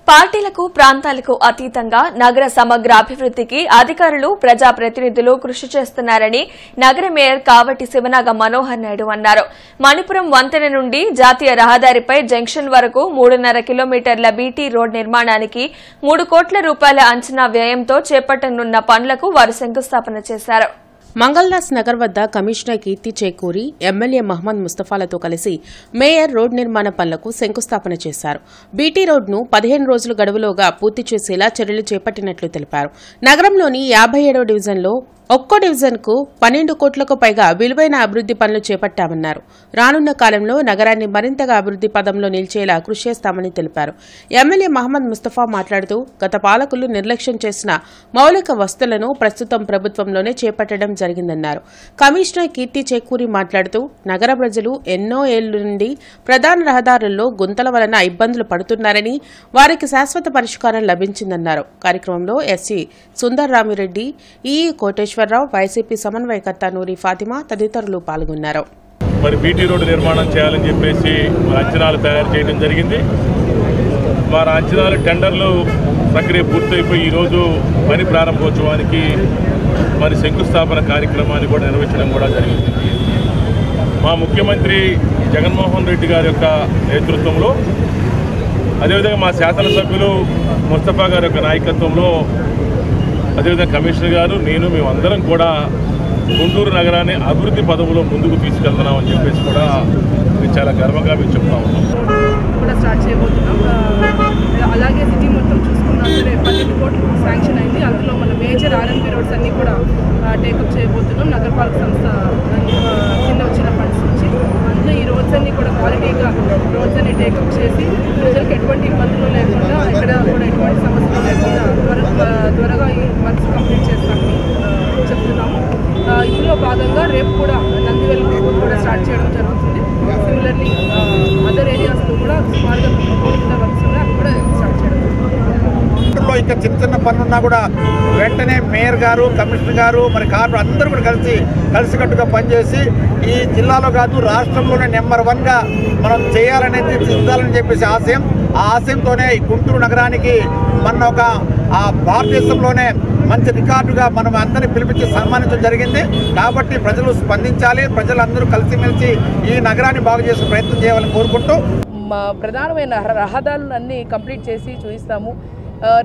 పార్టీలకు ప్రాంతాలకు అతీతంగా నగర సమగ్ర అభివృద్ధికి అధికారులు ప్రజాప్రతినిధులు కృషి చేస్తున్నారని నగర మేయర్ కావటి శివనాగ మనోహర్ నాయుడు అన్నారు. మణిపురం వంతెన నుండి జాతీయ రహదారిపై జంక్షన్ వరకు 3.5 కిలోమీటర్ల బీటీ రోడ్ నిర్మాణానికి 3 కోట్ల రూపాయల అంచనా వ్యయంతో చేపట్టనున్న పనులకు వారు శంకుస్థాపన చేశారు. మంగళదాస్ నగర్ వద్ద కమిషనర్ కీర్తి చేకూరి ఎమ్మెల్యే మహ్మద్ ముస్తఫాలతో కలిసి మేయర్ రోడ్ నిర్మాణ పనులకు శంకుస్థాపన చేశారు. బీటీ రోడ్ను 15 రోజుల గడువులోగా పూర్తి చేసేలా చర్యలు చేపట్టినట్లు తెలిపారు. నగరంలోని 57వ డివిజన్లో ఒక్కో డివిజన్కు 12 కోట్లకు పైగా విలువైన అభివృద్ది పనులు చేపట్టామన్నారు. రానున్న కాలంలో నగరాన్ని మరింతగా అభివృద్ది పదంలో నిలిచేలా కృషి చేస్తామని తెలిపారు. ఎమ్మెల్యే మహ్మద్ ముస్తఫా మాట్లాడుతూ గత పాలకులు నిర్లక్ష్యం చేసిన మౌలిక వసతులను ప్రస్తుతం ప్రభుత్వంలోనే చేపట్టడం జరిగిందన్నారు. కమిషనర్ కీర్తి చేకూరి మాట్లాడుతూ నగర ప్రజలు ఎన్నో ఏళ్ల నుండి ప్రధాన రహదారుల్లో గుంతల వలన ఇబ్బందులు పడుతున్నారని వారికి శాశ్వత పరిష్కారం లభించిందన్నారు. కార్యక్రమంలో ఎస్సీ సుందర్ రామిరెడ్డి, ఈ కోటేశ్వరరావు, వైసీపీ సమన్వయకర్త నూరి ఫాతిమా తదితరులు పాల్గొన్నారు. మరి బీటీ రోడ్డు నిర్మాణం చేయాలని చెప్పేసి అంచనాలు తయారు చేయడం జరిగింది. వారి అంచనాలు టెండర్లు ప్రక్రియ పూర్తయిపోయి ఈరోజు పని ప్రారంభోత్సవానికి మరి శంకుస్థాపన కార్యక్రమాన్ని కూడా నిర్వహించడం కూడా జరిగింది. మా ముఖ్యమంత్రి జగన్మోహన్ రెడ్డి గారి యొక్క నేతృత్వంలో, అదేవిధంగా మా శాసనసభ్యులు ముస్తఫా గారి యొక్క నాయకత్వంలో, అదేవిధంగా కమిషనర్ గారు, మేమందరం కూడా గుంటూరు నగరాన్ని అభివృద్ధి పదవులో ముందుకు తీసుకెళ్తున్నామని చెప్పేసి కూడా మేము చాలా గర్వంగా మేము చెప్తా ఉన్నాం. కూడా స్టార్ట్ చేయబోతున్నాం. అలాగే సిటీ మొత్తం చూసుకున్నా సరే 12 కోట్లు శాంక్షన్ అయింది. అందులో మన మేజర్ ఆర్ఎన్బి రోడ్స్ అన్నీ కూడా టేకప్ చేయబోతున్నాం. నగరపాలక సంస్థ కింద వచ్చిన ఫండ్స్ నుంచి అందులో ఈ రోడ్స్ అన్నీ కూడా క్వాలిటీగా రోడ్స్ అన్ని టేకప్ చేసి ప్రజలకు ఎటువంటి ఇబ్బందులు లేకుండా, ఎక్కడ కూడా ఎటువంటి సమస్యలు లేకుండా త్వరగా ఈ వర్క్స్ కంప్లీట్ చేస్తామని చెప్తున్నాము. ఇందులో భాగంగా రేపు కూడా నందివెల్ కూడా స్టార్ట్ చేయడం జరుగుతుంది. సిమిలర్లీ అదర్ ఏరియాస్లో కూడా సుమారుగా వర్క్స్ ఉన్నాయి, అవి కూడా స్టార్ట్ చేయడం జరుగుతుంది. ఇంకా చిన్న పనులున్నా కూడా వెంటనే మేయర్ గారు, కమిషనర్ గారు, మరి కార్పొరేటర్ అందరూ కూడా కలిసికట్టుగా పనిచేసి ఈ జిల్లాలో కాదు రాష్ట్రంలోనే నెంబర్ 1గా మనం చేయాలనేది ఇద్దాలని చెప్పేసి ఆశయం. ఆ ఆశయంతోనే ఈ గుంటూరు నగరానికి మన ఒక భారతదేశంలోనే మంచి రికార్డుగా మనం అందరినీ పిలిపించి సన్మానించడం జరిగింది. కాబట్టి ప్రజలు స్పందించాలి, ప్రజలందరూ కలిసిమెలిసి ఈ నగరాన్ని బాగు చేసే ప్రయత్నం చేయాలని కోరుకుంటూ ప్రధానమైన రహదారులన్నీ కంప్లీట్ చేసి చూపిస్తాము.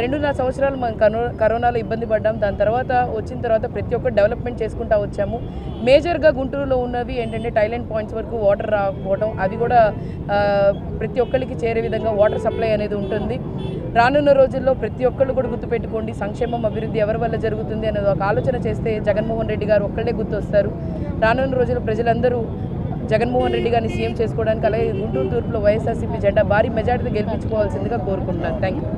2.5 సంవత్సరాలు మనం కరోనాలో ఇబ్బంది పడ్డాం. దాని తర్వాత వచ్చిన తర్వాత ప్రతి ఒక్కరు డెవలప్మెంట్ చేసుకుంటూ వచ్చాము. మేజర్గా గుంటూరులో ఉన్నవి ఏంటంటే టైలెంట్ పాయింట్స్ వరకు వాటర్ రాకపోవడం, అవి కూడా ప్రతి ఒక్కరికి చేరే విధంగా వాటర్ సప్లై అనేది ఉంటుంది. రానున్న రోజుల్లో ప్రతి ఒక్కళ్ళు కూడా గుర్తుపెట్టుకోండి, సంక్షేమం అభివృద్ధి ఎవరి వల్ల జరుగుతుంది అనేది ఒక ఆలోచన చేస్తే జగన్మోహన్ రెడ్డి గారు ఒక్కళ్ళే గుర్తొస్తారు. రానున్న రోజుల్లో ప్రజలందరూ జగన్మోహన్ రెడ్డి గారిని సీఎం చేసుకోవడానికి, అలాగే గుంటూరు తూర్పులో వైఎస్ఆర్సీపీ జెండా భారీ మెజార్టీతో గెలిపించుకోవాల్సిందిగా కోరుకుంటున్నాను. Thank you.